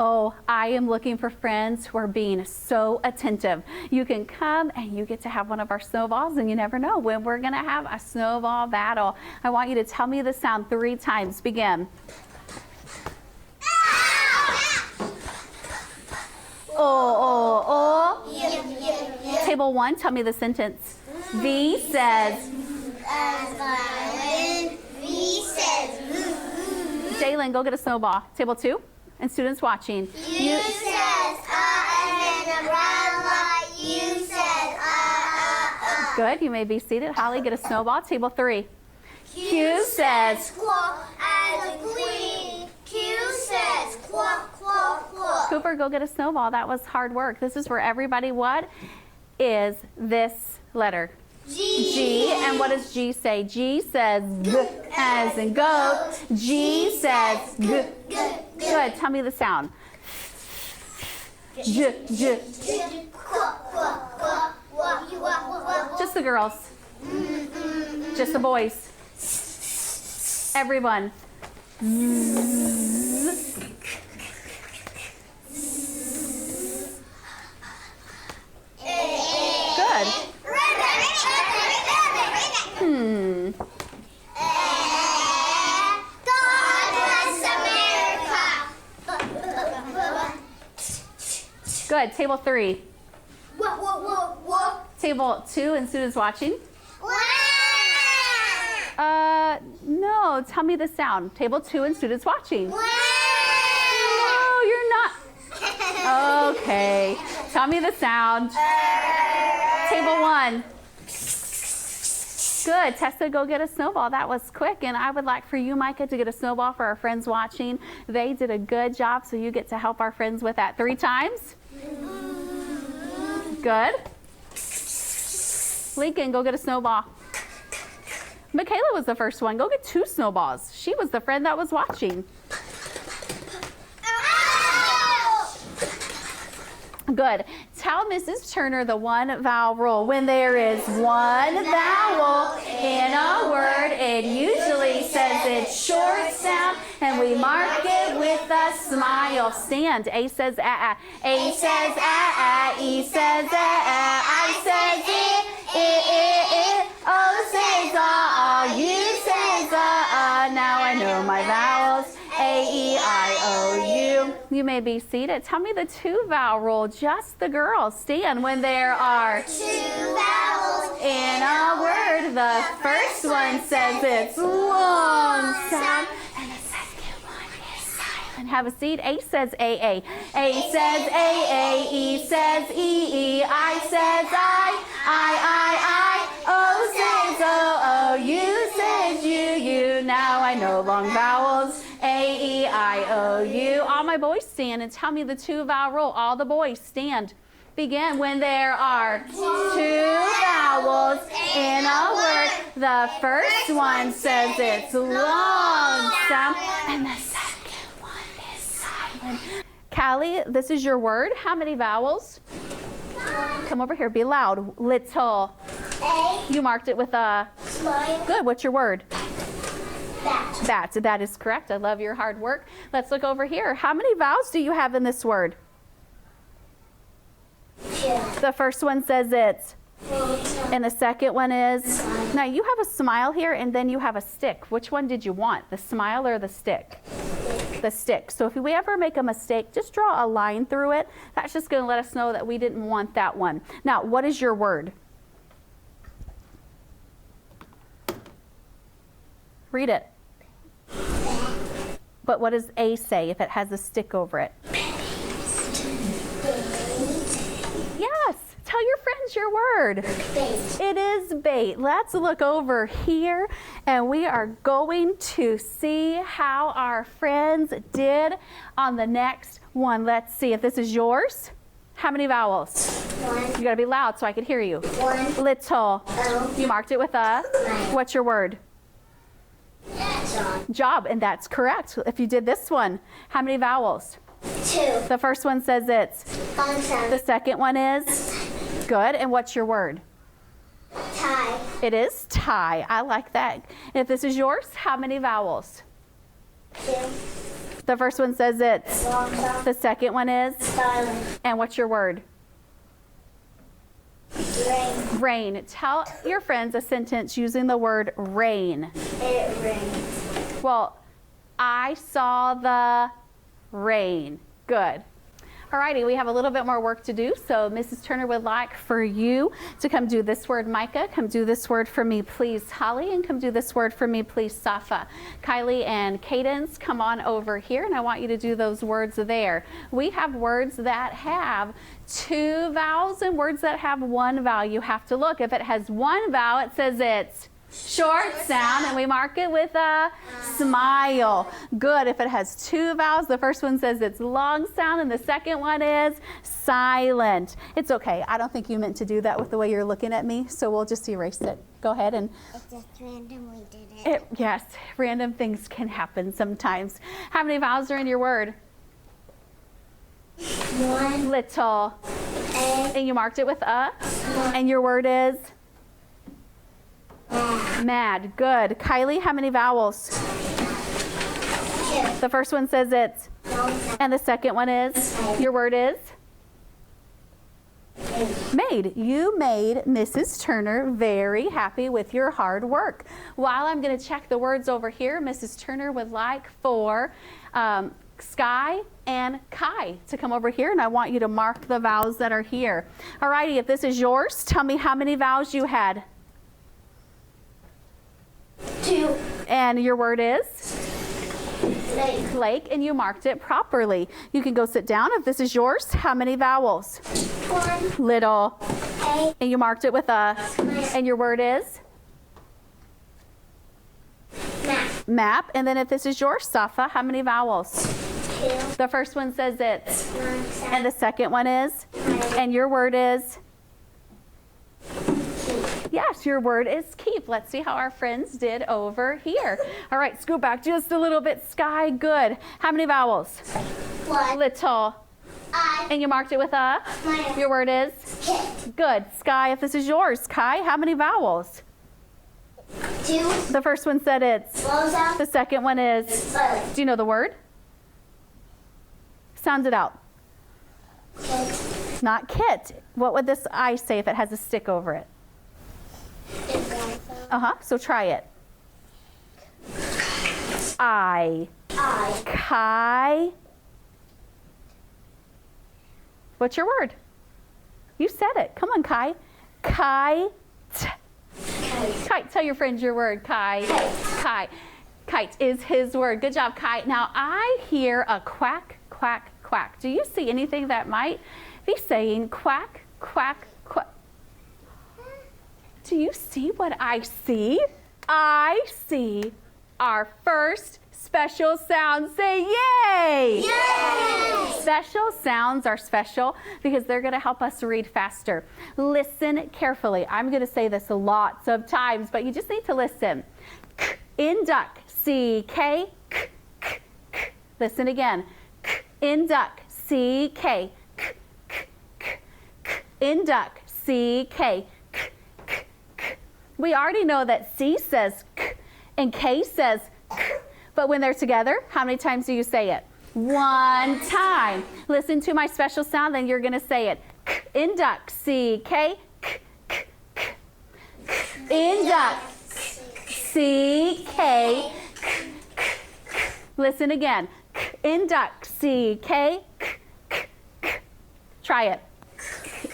Oh, I am looking for friends who are being so attentive. You can come and you get to have one of our snowballs, and you never know when we're going to have a snowball battle. I want you to tell me the sound 3 times. Begin. Oh, oh, oh. Table 1, tell me the sentence. V says. As violin, V says. Jalen, go get a snowball. Table 2. And students watching. U says and then umbrella. U says Good, you may be seated. Holly, get a snowball. Table 3. Q says claw as a queen. Q says claw, claw, claw. Cooper, go get a snowball. That was hard work. This is for everybody. What is this letter? G. G. And what does G say? G says G as in goat. G says G. Good. Tell me the sound. J, j. Just the girls. Just the boys. Everyone. Good. God bless America. Good. Table 3. What? Table 2 and students watching. Wow. No. Tell me the sound. Table 2 and students watching. Wow. No, you're not. Okay. Tell me the sound. Table 1. Good. Tessa, go get a snowball. That was quick. And I would like for you, Micah, to get a snowball for our friends watching. They did a good job, so you get to help our friends with that 3 times. Good. Lincoln, go get a snowball. Michaela was the first one. Go get 2 snowballs. She was the friend that was watching. Good. Tell Mrs. Turner the 1 vowel rule. When there is 1 vowel in a word, it usually says its short sound, and we mark it with a smile. Stand. A says a. A says a. E says a. I says I. O says a. U says a. Now I know my vowels. A, E, I, O, U. You may be seated. Tell me the 2 vowel rule. Just the girls. Stand. When there are 2 vowels in a word, the first one says its long sound, and the second one is silent. Have a seat. A says A. A says A. E says E. I says I. O says O. U says U. Now I know long vowels. A, E, I, O, U. All my boys stand and tell me the 2 vowel rule. All the boys stand. Begin. When there are 2 vowels in a word, the first one says its long sound, and the second one is silent. Callie, this is your word. How many vowels? Come over here. Be loud. Little. A. You marked it with a. Smile. Good. What's your word? That. That is correct. I love your hard work. Let's look over here. How many vowels do you have in this word? 2. The first one says it's, and the second one is. Now you have a smile here, and then you have a stick. Which one did you want? The smile or the stick? The stick. So if we ever make a mistake, just draw a line through it. That's just going to let us know that we didn't want that one. Now, what is your word? Read it. But what does A say if it has a stick over it? Yes. Tell your friends your word. Bait. It is bait. Let's look over here, and we are going to see how our friends did on the next one. Let's see if this is yours. How many vowels? 1. You got to be loud so I can hear you. 1. Little. O. You marked it with a. What's your word? Job, and that's correct. If you did this one, how many vowels? 2. The first one says it's. Long sound. The second one is. Good. And what's your word? Tie. It is tie. I like that. And if this is yours, how many vowels? 2. The first one says it's. Long sound. The second one is. Silent. And what's your word? Rain. Rain. Tell your friends a sentence using the word rain. It rains. Well, I saw the rain. Good. Alrighty, we have a little bit more work to do, so Mrs. Turner would like for you to come do this word, Micah. Come do this word for me, please, Holly, and come do this word for me, please, Safa. Kylie and Cadence, come on over here, and I want you to do those words there. We have words that have 2 vowels and words that have 1 vowel. You have to look. If it has 1 vowel, it says it's short sound, and we mark it with a smile. Good. If it has 2 vowels, the first one says it's long sound, and the second one is silent. It's okay. I don't think you meant to do that with the way you're looking at me, so we'll just erase it. Go ahead and. It just randomly did it. Yes, random things can happen sometimes. How many vowels are in your word? 1. Little. A. And you marked it with a. And your word is? Mad. Good. Kylie, how many vowels? 2. The first one says it's. Long sound. And the second one is? Your word is? Made. You made Mrs. Turner very happy with your hard work. While I'm going to check the words over here, Mrs. Turner would like for Sky and Kai to come over here, and I want you to mark the vowels that are here. Alrighty, if this is yours, tell me how many vowels you had. 2. And your word is? Lake. Lake, and you marked it properly. You can go sit down. If this is yours, how many vowels? 1. Little. A. And you marked it with a. And your word is? Map. Map. And then if this is yours, Safa, how many vowels? 2. The first one says it's. Long sound. And the second one is? And your word is? Yes, your word is keep. Let's see how our friends did over here. All right, scoot back just a little bit. Sky, good. How many vowels? 1. Little. I. And you marked it with a? Minus. Your word is? Kit. Good. Sky, if this is yours. Kai, how many vowels? 2. The first one said it's. Long sound. The second one is? Silent. Do you know the word? Sound it out. Kit. Not kit. What would this I say if it has a stick over it? It's long sound. Uh-huh, so try it. I. I. Kai. What's your word? You said it. Come on, Kai. Kite. Kite. Kite. Tell your friends your word, Kai. Kite. Kite is his word. Good job, Kite. Now I hear a quack, quack, quack. Do you see anything that might be saying quack, quack, quack? Do you see what I see? I see our first special sound. Say yay! Yay! Special sounds are special because they're going to help us read faster. Listen carefully. I'm going to say this lots of times, but you just need to listen. K in duck, C-K, k, k, k. Listen again. K in duck, C-K, k, k, k, k. In duck, C-K, k, k, k. We already know that C says k and K says k. But when they're together, how many times do you say it? 1 time. Listen to my special sound, then you're going to say it. K in duck, C-K, k, k, k. In duck, C-K, k, k, k. Listen again. K in duck, C-K, k, k, k. Try it.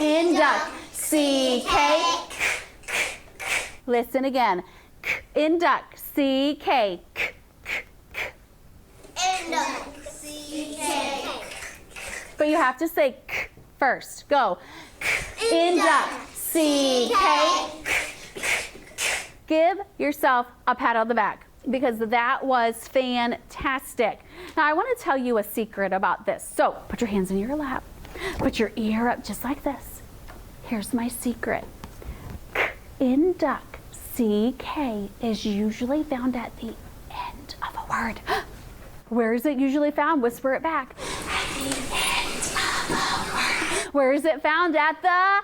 In duck, C-K, k, k, k. Listen again. K in duck, C-K, k. But you have to say k first. Go. In duck, C-K. Give yourself a pat on the back because that was fantastic. Now I want to tell you a secret about this. So put your hands in your lap. Put your ear up just like this. Here's my secret. K in duck, C-K is usually found at the end of a word. Where is it usually found? Whisper it back. At the end of a word. Where is it found? At the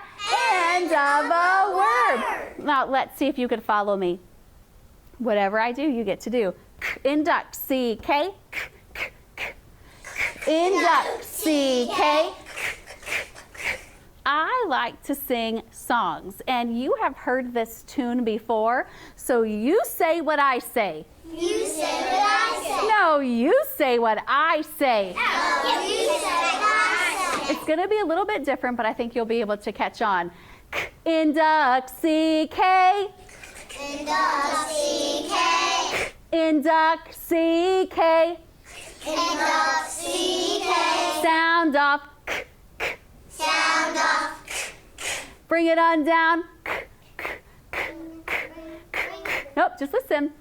end of a word. Now let's see if you can follow me. Whatever I do, you get to do. K in duck, C-K. K, k, k. Induct, C-K. I like to sing songs, and you have heard this tune before, so you say what I say. You say what I say. No, you say what I say. No, you say what I say. It's going to be a little bit different, but I think you'll be able to catch on. Induct, C-K. Induct, C-K. Induct, C-K. Induct, C-K. Sound off. Sound off. Bring it on down. Nope, just listen.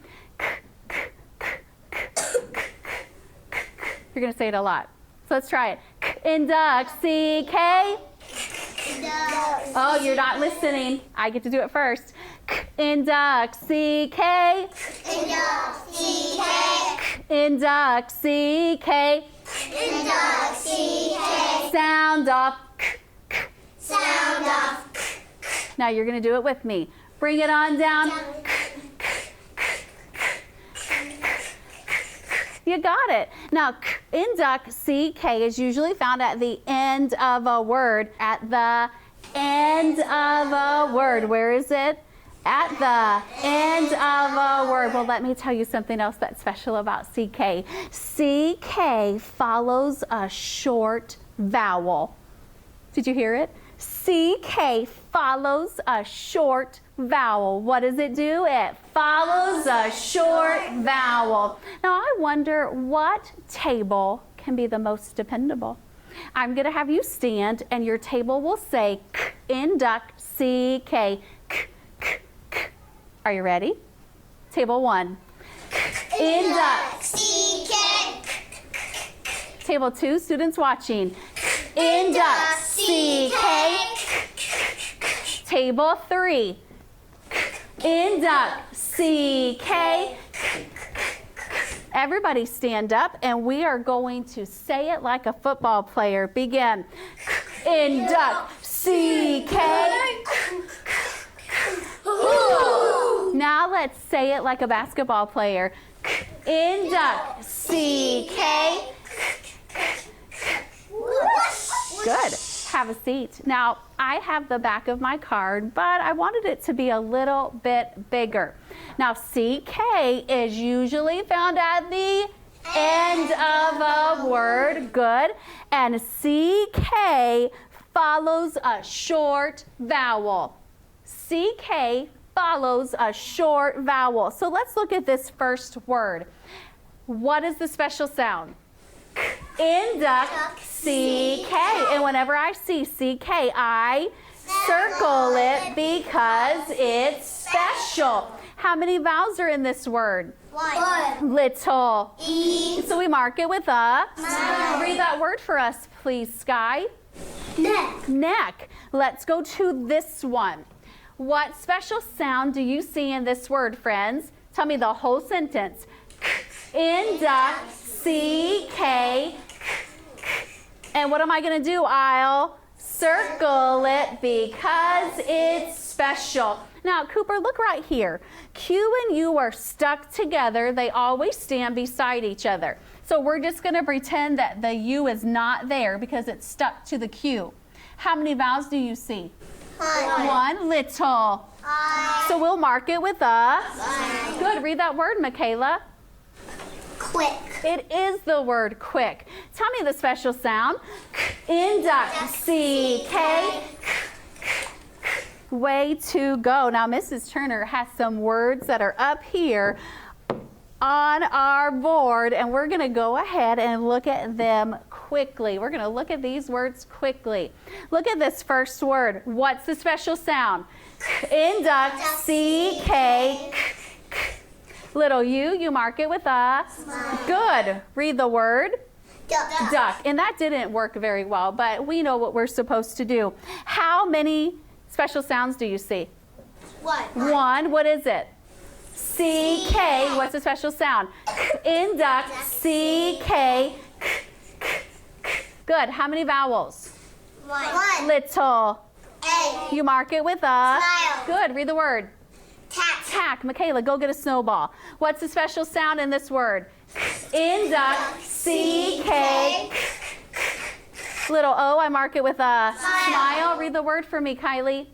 You're going to say it a lot. So let's try it. Induct, C-K. Induct. Oh, you're not listening. I get to do it first. Induct, C-K. Induct, C-K. Induct, C-K. Induct, C-K. Sound off. Sound off. Now you're going to do it with me. Bring it on down. You got it. Now, induct, C-K, is usually found at the end of a word. At the end of a word. Where is it? At the end of a word. Well, let me tell you something else that's special about C-K. C-K follows a short vowel. Did you hear it? C-K follows a short vowel. What does it do? It follows a short vowel. Now, I wonder what table can be the most dependable. I'm going to have you stand, and your table will say induct, C-K. Are you ready? Table 1. Induct. C-K. Table 2, students watching. Induct, C-K. Table 3. Induct, C-K. Everybody stand up, and we are going to say it like a football player. Begin. Induct, C-K. Now let's say it like a basketball player. Induct, C-K. Good. Have a seat. Now, I have the back of my card, but I wanted it to be a little bit bigger. Now, CK is usually found at the end of a word. Good. And CK follows a short vowel. CK follows a short vowel. So let's look at this first word. What is the special sound? Induct, CK. And whenever I see CK, I circle it because it's special. How many vowels are in this word? One. Little. E. So we mark it with a. Smile. Read that word for us, please, Sky. Neck. Neck. Let's go to this one. What special sound do you see in this word, friends? Tell me the whole sentence. Induct, CK. And what am I going to do? I'll circle it because it's special. Now, Cooper, look right here. Q and U are stuck together. They always stand beside each other. So we're just going to pretend that the U is not there because it's stuck to the Q. How many vowels do you see? One. Little. I. So we'll mark it with a. I. Good. Read that word, Michaela. Quick. It is the word quick. Tell me the special sound. Induct, CK. Way to go. Now, Mrs. Turner has some words that are up here on our board, and we're going to go ahead and look at them quickly. We're going to look at these words quickly. Look at this first word. What's the special sound? Induct, CK. Little U, you mark it with a. Smile. Good. Read the word. Duck. Duck. And that didn't work very well, but we know what we're supposed to do. How many special sounds do you see? One. One. What is it? CK. What's the special sound? Induct, CK. Good. How many vowels? One. Little. A. You mark it with a. Smile. Good. Read the word. Tack. Tack. Michaela, go get a snowball. What's the special sound in this word? Induct, CK. Little O, I mark it with a smile. Read the word for me, Kylie.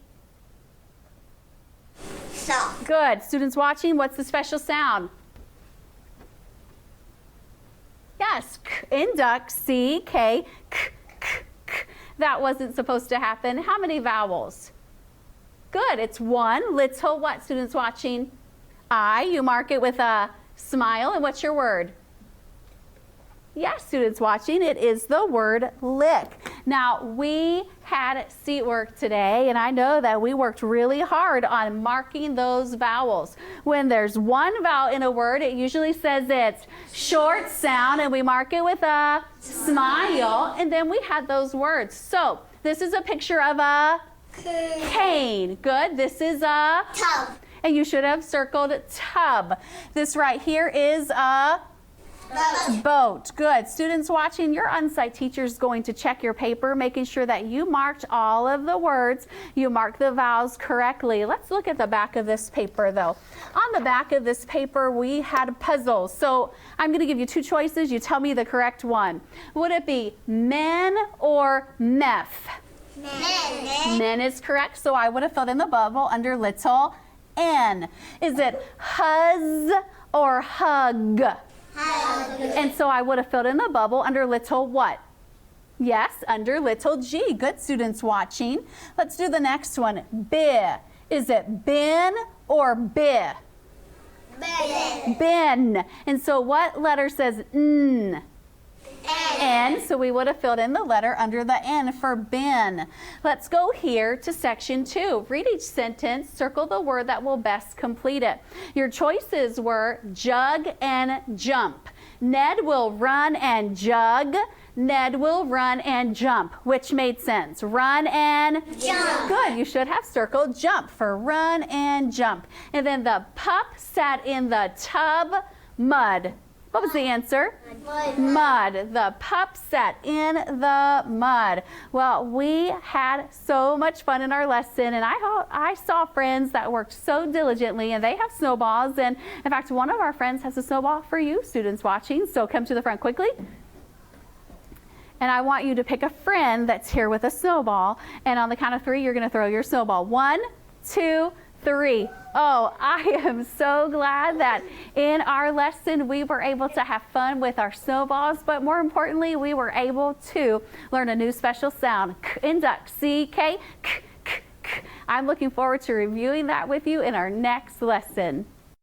So. Good. Students watching, what's the special sound? Yes, induct, C, K, k, k, k. That wasn't supposed to happen. How many vowels? Good, it's one. Little what, students watching? I, you mark it with a smile, and what's your word? Yes, students watching, it is the word lick. Now, we had seat work today, and I know that we worked really hard on marking those vowels. When there's one vowel in a word, it usually says it's short sound, and we mark it with a smile, and then we had those words. So, this is a picture of a cane. Good. This is a Tub. and you should have circled tub. This right here is a boat. Good. Students watching, your on-site teacher is going to check your paper, making sure that you marked all of the words, you marked the vowels correctly. Let's look at the back of this paper though. On the back of this paper, we had puzzles. So I'm going to give you two choices. You tell me the correct one. Would it be men or meth? Men. Men is correct, so I would have filled in the bubble under little n. Is it huz or hug? And so I would have filled in the bubble under little what? Yes, under little g. Good, students watching. Let's do the next one. Bi. Is it bin or bi? Ben. Bin. And so what letter says n? N, so we would have filled in the letter under the N for bin. Let's go here to section 2. Read each sentence, circle the word that will best complete it. Your choices were jug and jump. Ned will run and jug. Ned will run and jump. Which made sense? Run and Jump. Good, you should have circled jump for run and jump. And then the pup sat in the tub, mud. What was the answer? Mud. The pup sat in the mud. Well, we had so much fun in our lesson, and I saw friends that worked so diligently, and they have snowballs. And in fact, one of our friends has a snowball for you, students watching. So come to the front quickly. And I want you to pick a friend that's here with a snowball. And on the count of 3, you're going to throw your snowball. 1, 2, 3. Oh, I am so glad that in our lesson we were able to have fun with our snowballs, but more importantly, we were able to learn a new special sound. Induct, C, K, k, k, k. I'm looking forward to reviewing that with you in our next lesson.